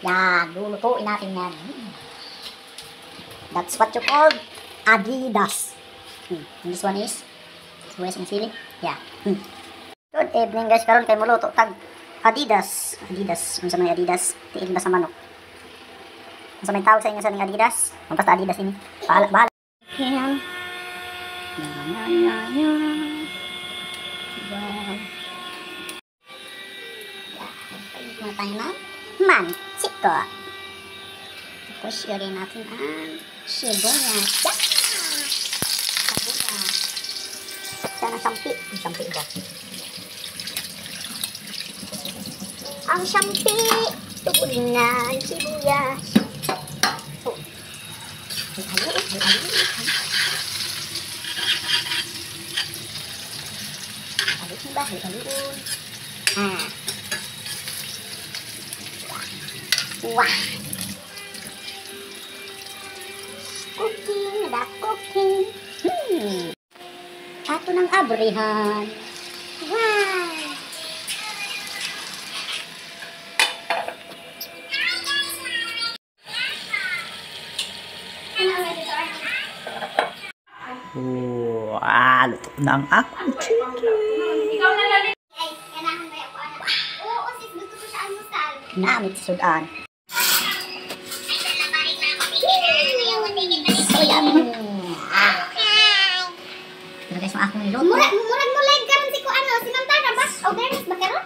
Yan, lulutuin natin yan. That's what you call Adidas. And this one is sibuyas ng sili. Yeah. Good evening guys, karon kay muluto tag Adidas. Unsa may Adidas? Tiil ba sa manok? Unsa may tawag sa inyo sa ning Adidas? Basta Adidas ini. Bahala. Yan. Wow. Yan, tayo na mansiko. Tapos yun natin ang sibuyas. Sibuyas. Sana sampi. Ang sampi ba? Ang sampi. Tugod na ang sibuyas. So, haluin. Wah. Cooking, ada cooking. Ato ng abrihan. Wow. Luto na ang akong chicken. Ikaw na lalit. Ay, kailangan ba ako ano? Oo, sis, gusto ko siya almusal. Namit sudan. So yummy. Pero guys, akong niluto. Murag mo live karon si ko ano, si Ma'am Tara ba? O, Bernis ba karon?